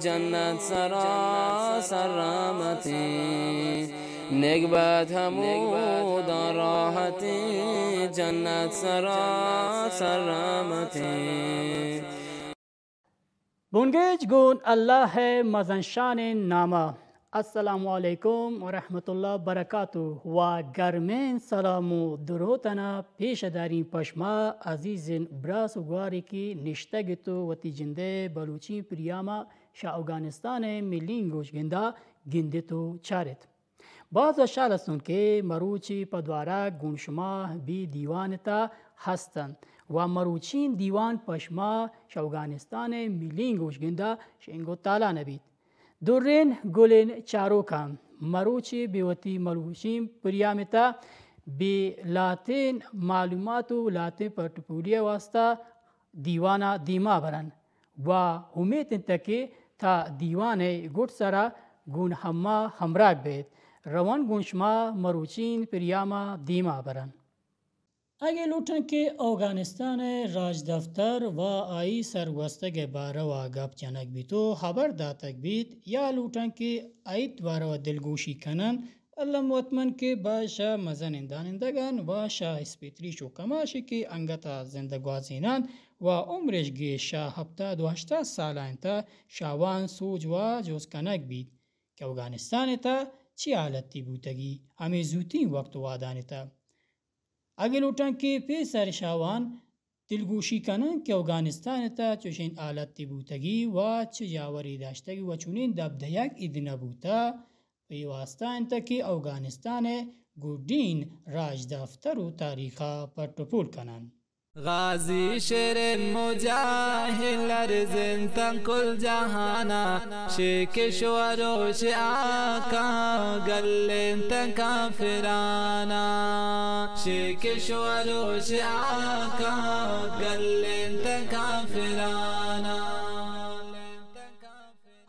جنت سراسر رحمتی نگبت همود راحتی جنت سراسر رحمتی. بونگیج گون الله مزنشان نامه. السلام علیکم و رحمت الله برکاته و گرمین سلام و دروتنا پیش دارین پشما عزیزین براس و گواری کی نشتگتو و تیجنده بلوچی پریاما شا افغانستان ملین گوش گنده گندتو چارت. باز شالستون که مروچی پدوارا گونشما بی دیوانتا هستند و مروچین دیوان پشما افغانستان ملین گوش گنده شنگو تالا نبید. دورین گلین چارو کام مروچی بیوتی مروچین پریامتا بی لاتین معلوماتو لاتین پرتپولیه واسطه دیوانا دیما برن و امید تکی تا دیوان گوٹ سرا گون همه همراک بید روان گونشما مروچین پریاما دیما برن. اگه لوٹن که افغانستان راج دفتر و آئی سرگوستگ باره و گپ جنگ بیتو خبر داتک بید یا لوٹن که آیت باره و دلگوشی کنن اللہ مطمئن که با شا مزنندانندگان و شا اسپیتری شو کماشی که انگتا زندگوازینان و عمرش گی شا هفته 28 سالان تا شاوان سوج و جوز کنک بید که افغانستان تا چی حالتی بودگی همه زودتین وقت وادانی تا. اگه لوٹن که پیسر شاوان دلگوشی کنن که افغانستان تا چوشین آلتی بودگی و چه جاوری داشتگی و چونین دبدیک ایدنا بودا پیواستان تا که افغانستان گودین راج دفتر و تاریخا پر ٹپول کنن. غازی شیرین مجاهد لرزن تن کل جهانا شیک شوروش آقا گلن تن کافرانا شیک شوروش آقا گلن تن کافرانا.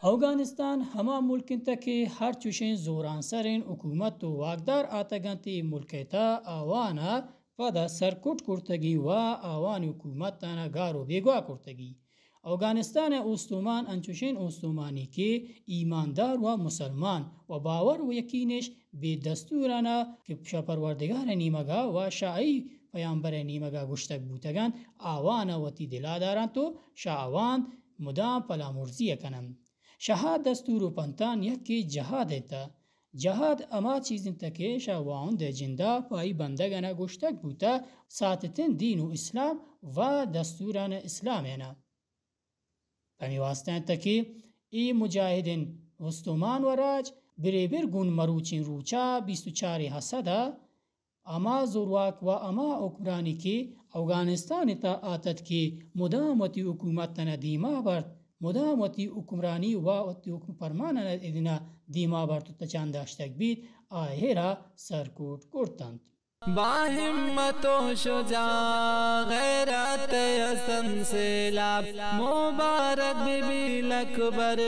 افغانستان ہما ملکن تک ہر چوشین زوران سرین حکومت و واقدار آتگانتی ملکتا آوانا پدا سرکوٹ کرتگی و آوان حکومت تانا گارو بیگوا کرتگی. افغانستان اوستومان انچوشین اوستومانی که ایماندار و مسلمان و باور و یقینش به دستورانا که شپروردگار نیمگا و شاعی پیامبر نیمگا گشتگ بودگان آوانا و تی دلا دارن تو شاعوان مدام پلامرزی کنن. شهاد دستور و پنتان یکی جهاد ایتا جهاد اما چیزن تکه شاوان ده جنده پای بندگانا گشتک بودا ساتتن دین و اسلام و دستوران اسلامینا. پمی واسطان تکه ای مجاهدین وستومان و راج بریبر گون مروچین روچا 24 حسده اما زورواک و اما اکبرانی که افغانستان تا آتد که مدامتی حکومت ندیما برد مدامتی حکمرانی و حکم فرمانه ادنا دیما برد تا چند داشتک بید آهیرا سرکوت کرتند. با همت و شجاع غیرت یسن سیلاب مبارک بی بی لکبر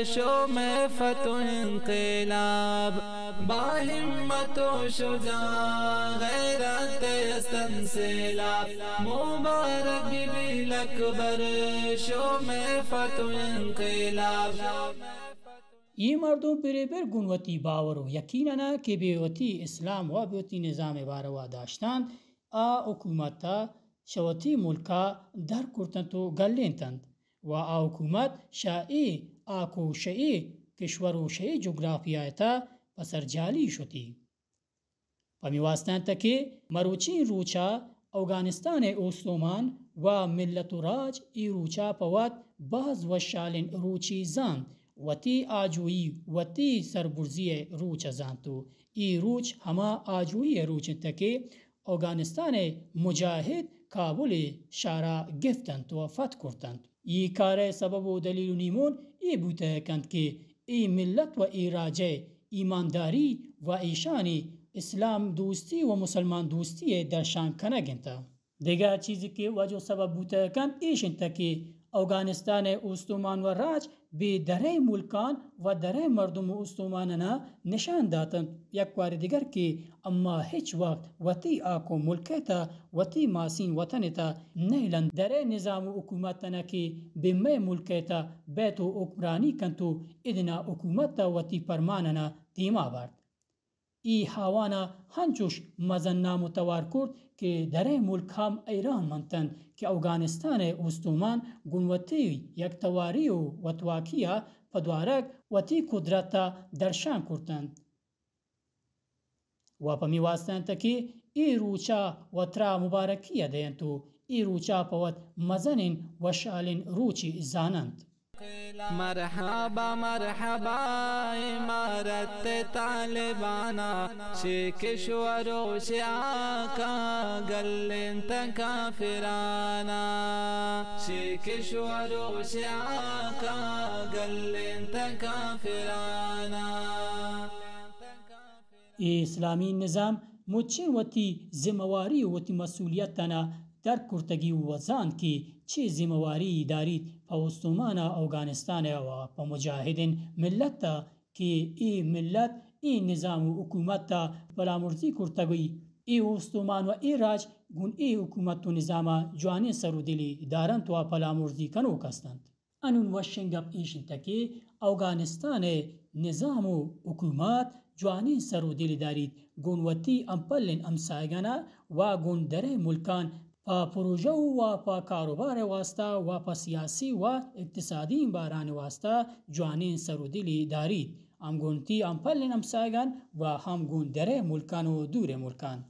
شوم فتح انقلاب. با همت و شجاع غیرت یسن سیلاب مبارک بی بی لکبر شوم فتح انقلاب. یہ مردم بریبر گنوتی باور و یقیننا که بیوتی اسلام و بیوتی نظام باروا داشتند حکومتا شوتی ملکا در کرتند و گلینتند و حکومت شائی آکو شئی کشور و شئی جغرافیایتا پسر جالی شدی. پمی واسطان تکه مروچین روچا افغانستان اوستومان و ملت و راج ای روچا پوات باز و شالین روچی زاند و تی آجویی و تی سربرزی روچ زانتو ای روچ ہما آجویی روچ تکے افغانستان مجاہد کابل شارع گفتند و فتح کرتند. ای کار سبب و دلیل نیمون ای بوده کند که ای ملت و ای راجع ایمانداری و ایشانی اسلام دوستی و مسلمان دوستی درشان کنگنتا. دیگر چیزی که وجه سبب بوده کند ایشن تکه افغانستان اوستومان و راج به دره ملکان و دره مردم اوستوماننا نشان دادند یک بار دیگر که اما هیچ وقت وتی آکو ملکتا وتی ماسین وطنتا نیلند دره نظام و حکومتنا که بمه ملکتا بیتو حکمرانی کنتو ادنا حکومتا وتی پرماننا دیما برد. ای هاوانا هنچوش مزن نامتوار کرد که دره ملک هم ایران منتن که افغانستان اوستومان گنوتی یک تواری و وطواکیه پدوارک وتی قدرتا درشان کردند. و پمی واستن تکی ای روچا و ترا مبارکیه دینتو ای روچا پوت مزنین و شالین روچی زانند. مرحبا مرحبا امارت طالبانا شیکش و روش آقا گلنت کافرانا شیکش و روش آقا گلنت کافرانا. اسلامی نظام مچین وتی زمواری وتی مسئولیتنا در کرتگی وزان که چه زمواری دارید پا اوستومان افغانستان و پا مجاهدین ملت که ای ملت ای نظام و حکومت پلامرزی کرتگی ای اوستومان و ای راج گون ای حکومت و نظام جوانی سرو دلی دارن تو پلامرزی کنو کستند. انون وشنگب ایشن تکی افغانستان نظام و حکومت جوانی سرو دلی دارید گونوتی امپلن امسایگانا و گون دره ملکان پا پروژه و پا کاروبار واسطه و پا سیاسی و اقتصادی باران واسطه جوانین سرودلی دارید. هم گونتی امپلن امسایگان و هم گون دره ملکان و دور ملکان.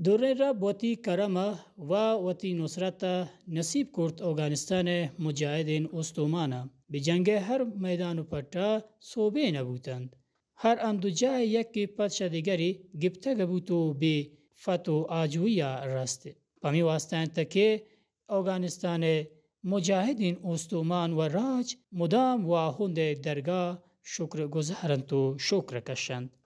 دوره را بوتی کرمه و وتی نصرت نصیب کرد افغانستان مجاهدین اوستومانا به جنگ هر میدان و پتا صوبه نبودند. هر اندو جای یکی پدش دیگری گبته گبوتو به فتو آجویه راسته. پمی واسطه تکه افغانستان مجاهدین اوستومان و راج مدام و هند درگاه شکر گزارند تو شکر کشند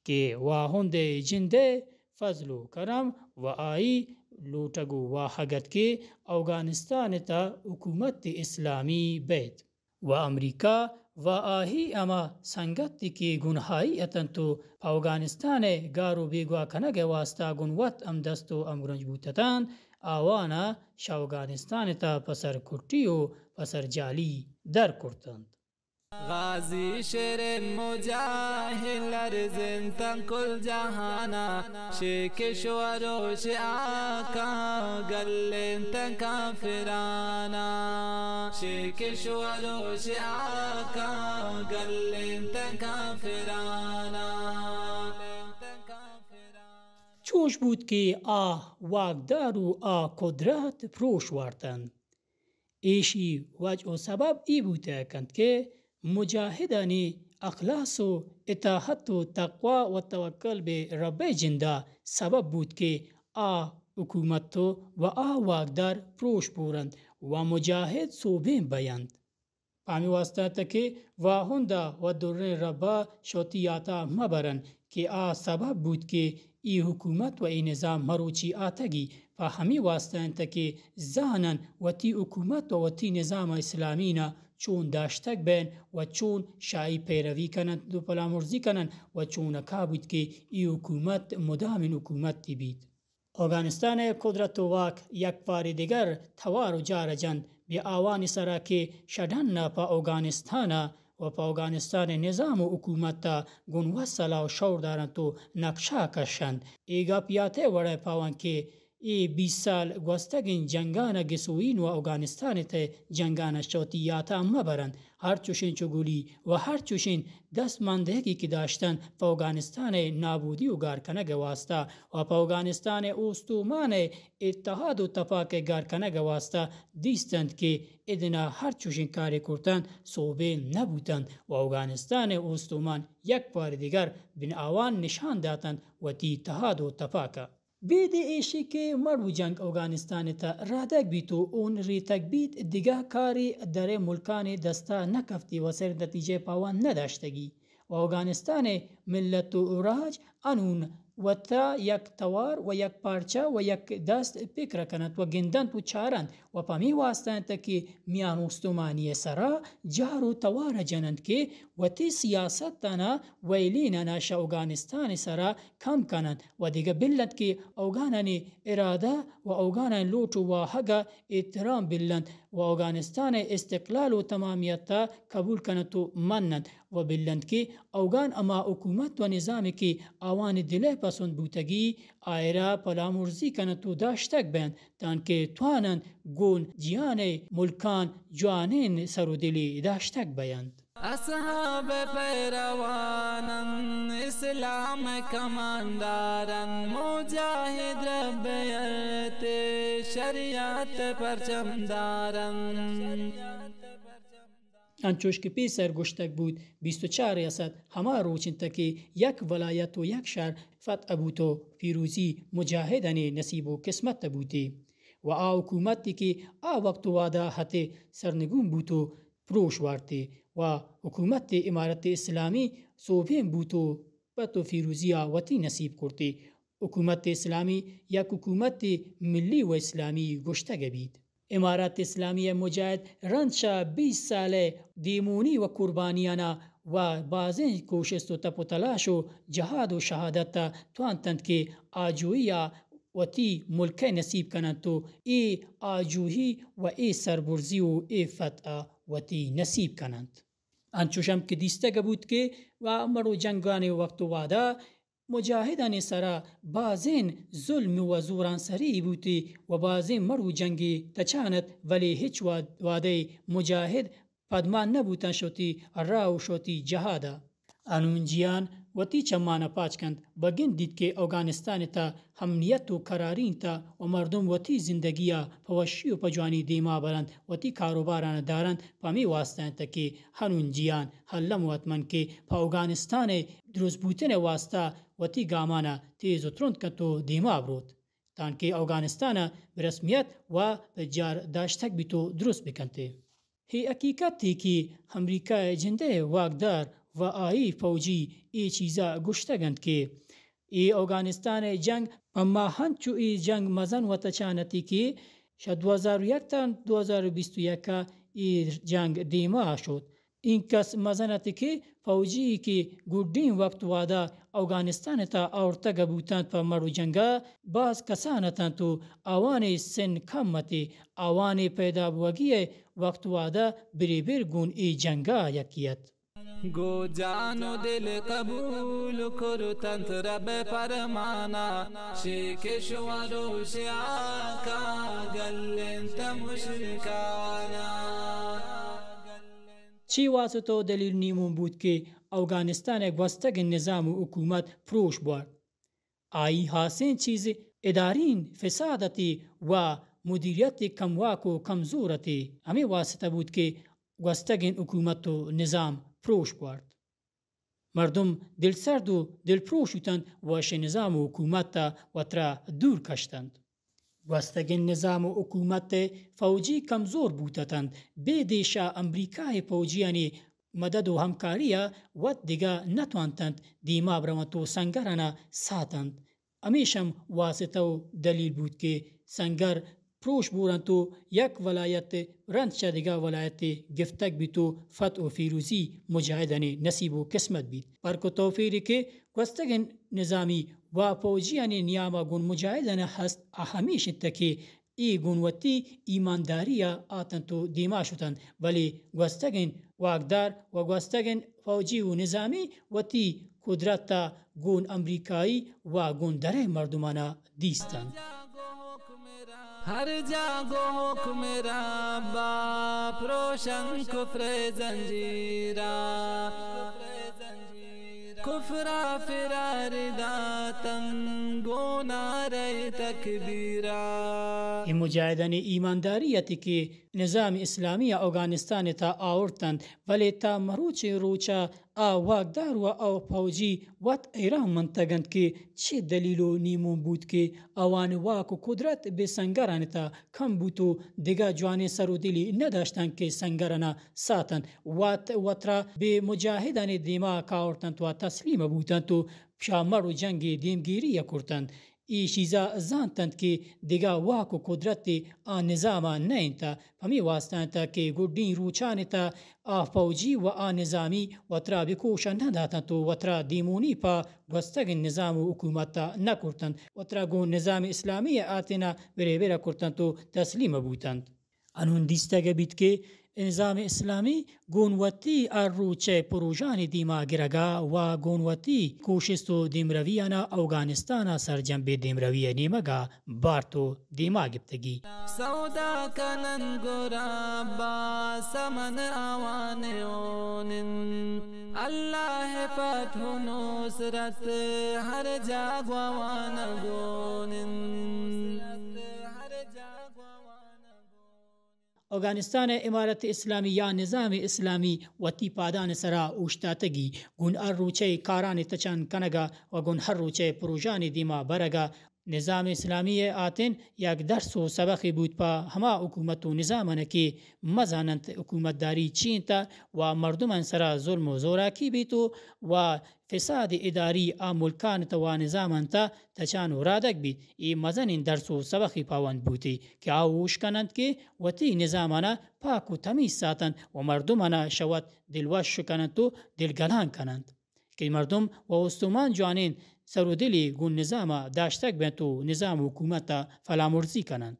که و هند جنده فضل و کرم و آئی لوٹگو و حقت که افغانستان تا حکومت اسلامی بید و امریکا و آهی اما سنگتی که گنهایی اتن تو افغانستان گارو بیگوا کنگ واسطه گنوت ام دستو ام گرنج بوتتان آوانا افغانستان تا پسر کرتی و پسر جالی در کرتند. غازی شیر مجاهد لرزن تن کل جهانا شیکش و روش آقا گلن تن کافرانا شیکش و روش آقا گلن تن کافرانا. چوش بود که واقدار و قدرت پروش وارتند. ایشی وجه و سبب ای بوده کند که مجاهدانی اخلاص و اطاعت و تقوا و توکل به رب جنده سبب بود که حکومت و واقدار پروش بورند و مجاهد صوبین بیند. پامی واسطه که و هنده و دورن ربا شوتیاتا مبرند که سبب بود که ای حکومت و ای نظام مروچی آتگی و همی واسطه که زانن و تی حکومت و تی نظام اسلامینا چون داشتک بین و چون شایی پیروی کنند و پلامرزی کنند و چون اکا بود که ای حکومت مدام حکومت تی بید. افغانستان قدرت و واک یک بار دیگر توار و جارجند به آوان سرا که شدن پا افغانستان و پا افغانستان نظام و حکومت گون وصلا و شور دارند تو نقشا کشند. ایگا پیاته وڑه پاوان که ای 20 سال گوستگین جنگانا گسوین و افغانستان ته جنگانا شوتیاتا مبرند. هر چوشین چگولی و هر چوشین دست مندهگی که داشتن پا افغانستان نابودی و گارکنگ واسطه و پا افغانستان اوستومان اتحاد و تفاق گارکنگ واسطه دیستند که ادنا هر چوشین کاری کرتن صوبه نبودند و افغانستان اوستومان یک بار دیگر بین آوان نشان داتند و تی اتحاد و تفاق. بیدی ایشی که مرو جنگ افغانستان تا رادک بیتو اون ریتک بید دیگه کاری در ملکان دستا نکفتی و سر نتیجه پاوان نداشتگی و افغانستان ملت و راج انون و تا یک توار و یک پارچه و یک دست پکر کنند و گندند و چارند و پامی واسطند که میان استومانی سرا جار و توار جنند که و تی سیاست تانا ویلین ناش افغانستان سرا کم کنند و دیگه بلند که افغانان اراده و افغانان لوٹ و حق احترام بلند و افغانستان استقلال و تمامیت تا قبول کنند و منند و بلند که افغان اما حکومت و نظامی که آوان دله پسند بودگی آیرا پلامرزی کنند و داشتک بند تان که توانند گون جیان ملکان جوانین سر و دلی داشتک بیند. اصحاب پیروانن اسلام کماندارن مجاهد ربیت شریعت پرچمدارن. انچوش که پیسر گشتک بود 24 ریاست همه روچین تکی یک ولایت و یک شهر فتح بود و پیروزی مجاهدان نصیب و قسمت بودی و حکومتی که وقت وادا حتی سرنگون بود و پروش وارتی و حکومت امارت اسلامی صوبین بود و پت و پیروزی آواتی نصیب کرتی. حکومت اسلامی یک حکومت ملی و اسلامی گشتگ بید. امارت اسلامی مجاهد رنچا 20 سال دیمونی و قربانیانا و بازین کوشش و تپ و تلاش و جهاد و شهادت توانتند که آجویی و تی ملک نصیب کنند تو ای آجوهی و ای سربرزی و ای فتح و تی نصیب کنند. انچوشم که دیستگ بود که و مرو جنگان وقت وادا مجاهدان سرا بازین ظلم و زوران سری بودی و بازین مرو جنگی تچانت ولی هیچ واده مجاهد پدمان نبودن شوتی راو شوتی جهادا. انونجیان و تی چمان پاچ کند بگین دید که افغانستان تا امنیت و قرارین تا و مردم و تی زندگی پوشی و پجوانی دیما برند و تی کاروباران دارند پامی واسطند تا که هنونجیان حلم و اتمن که پا افغانستان دروز بوتن واسطه و تی گامانا تیز و ترند کند و دیما برود تان که افغانستان برسمیت و جار داشتک بیتو درست بکنده. هی حقیقتی که امریکا جنده واقدار و آئی فوجی ای چیزا گشتگند که ای افغانستان جنگ اما هنچو ای جنگ مزن و تچانتی که شد 2001 تا 2021 ای جنگ دیما شد. این کس مزنتی که فوجی که گودین وقت وادا افغانستان تا آورتگ بودند پا مرو جنگا باز کسانتند تو آوان سن کمتی آوان پیدا بوگی وقت وادا بری گون ای جنگا یکیت. گو جان و دل قبول کرو تنت رب فرمانا شیک شواروش آقا گلنت مشرکانا. چی واسطه دلیل نیمون بود که افغانستان گوستگ نظام و حکومت پروش بود. آئی حاسین چیز ادارین فسادتی و مدیریت کمواک و کمزورتی همه واسطه بود که گوستگ حکومت و نظام پروش بود. مردم دل سرد و دل پروشتند و نظام و حکومت و ترا دور کشتند. گوستگ نظام و حکومت فوجی کمزور بودند بیدیشا امریکای فوجیانی مدد و همکاری و دیگه نتوانتند دیما برمت و سنگرنا ساتند. امیشم واسطه و دلیل بود که سنگر پروش بورند تو یک ولایت رند دیگه ولایت گفتک بیتو فتح و فیروزی مجاهدان نصیب و قسمت بید. پرکو توفیری که گوستگ نظامی و فوجیان نیاما گون مجاهدان هست همیشه تکی ای گونوتی ایمانداری آتن تو دیما شدند ولی گوستگ واقدار و گوستگ فوجی و نظامی و تی قدرت گون امریکایی و گون دره مردمانا دیستند. ہر جاگو حکم ربا پروشن کفر زنجیرا کفر فرار داتن گونا رئی تکبیرا. این مجاہدان ایمانداریتی که نظام اسلامی افغانستان تا آوردند ولی تا مروچ روچا واقدار و او پوجی وات ایران منطقند که چه دلیل و نیمون بود که اوان واک و قدرت به سنگران تا کم بود و دیگه جوان سرودلی نداشتند که سنگران ساتن واترا به مجاهدان دیما کاورتند و تسلیم بودند و شامر و جنگ دیمگیری کردند. ای چیزا زانتند که دیگه واک و قدرت آن نظام نه تا پمی واسطه تا که گردین روچان تا فوجی و آن نظامی وطرا بکوش نداتند و وطرا دیمونی پا گستگ نظام و حکومت نکردند وطرا گون نظام اسلامی آتنا بره کردند و تسلیم بودند. انون دیستگه بید که نظام اسلامی گونوتی روچه پروژان دیما گرگا و گونوتی کوشستو دیمرویانا افغانستان سرجنب دیمروی نیمگا بارتو دیما گبتگی سودا کنن گورا با سمن آوانیون اللہ فتح نصرت ہر جاگوانگون افغانستان امارت اسلامی یا نظام اسلامی وتی پادان سرا اوشتاتگی گون روچه کاران تچان کنگا و گون هر روچه پروژان دیما برگا نظام اسلامی آتن یک درس و سبقی بود پا هما حکومت و نظامانه که مزانند حکومت داری چین تا و مردمان سرا ظلم و زوراکی بیتو و فساد اداری ملکان تا و نظامان تا تچان و رادک بید. ای مزن درس و سبقی پاوند بودی که آوش کنند که وتی نظامانه پاک و تمیز ساتند و مردمانه شود دلوش کنند و دلگلان کنند که مردم و استومان جوانین سرودلی گون نظام داشتک بینتو نظام حکومت فلامرزی کنند.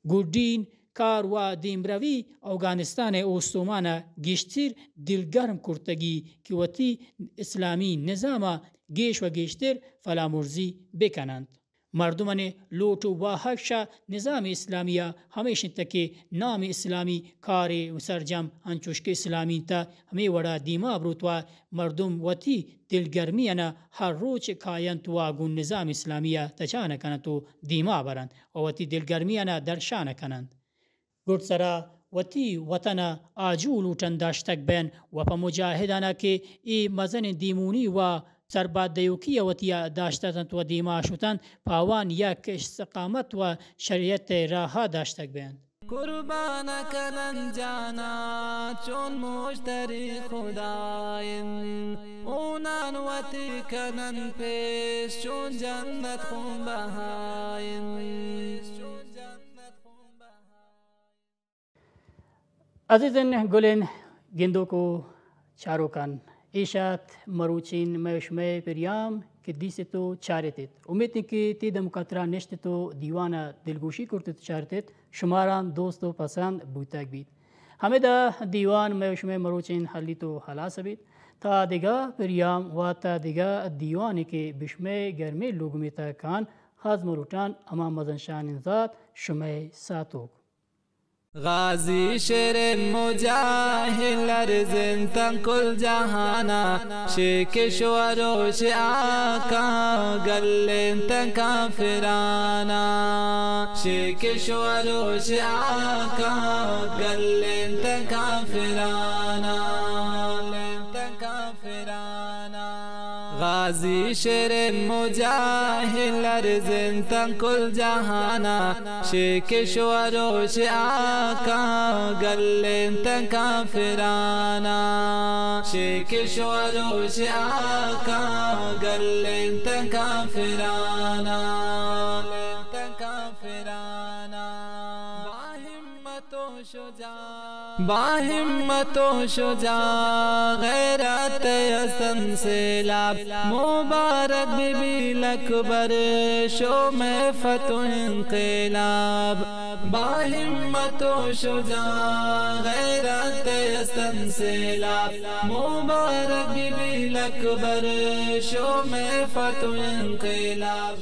گردین کار و دیمروی افغانستان استومان گشتر دلگرم کرتگی که وتی اسلامی نظام گیش و گشتر فلامرزی بکنند. مردمان لوٹ و حقشا نظام اسلامی ہمیشہ تک نام اسلامی کار سرجم انچوشک اسلامی تا ہمیں وڑا دیما بروتوا مردم وتی دلگرمی انا ہر روچ کائن تو گون نظام اسلامی تچان کنتو دیما برند و وتی دلگرمی انا درشان کنند. گرد سرا وتی وطن آجو لوٹن داشتک بین و پا مجاہدانا که ای مزن دیمونی و سرباد دیوکی وتی داشتند و دیما شدند پاوان یک استقامت و شریعت راه داشتک بین. قربان کنن جانا چون مشتری خداین اونان وتی کنن پیش چون جنت خون بهاین. عزیزان گلین گندو کو چاروکان ایشات مروچین میشمه پریام که دیستو چارتید امید که تی دمکاترا نشتتو دیوانا دلگوشی کرتت چارتید شماران دوستو پسند بوتاک بید همه دا دیوان میشمه مروچین حلی تو خلاص بید تا دیگه پریام و تا دیگه دیوانی که بشمه گرمه لوگمی تا کان خاز مروتان اما مزنشان انزاد شمه ساتوک غازی شیر مجاہد لرزن تن کل جہانا شیک شوروش آقا گلن تن کافرانا شیک شوروش آقا گلن تن کافرانا غازی شیر مجاہد لرزن تن کل جہانا شیک شوروش آقا گلن تن کافرانا شیک شوروش آقا گلن تن کافرانا باہمت و شجاع غیرت حسن سیلاب مبارک بی بی اکبر شوم فتح انقلاب باہمت و شجاع غیرت حسن سیلاب مبارک بی بی اکبر شوم فتح انقلاب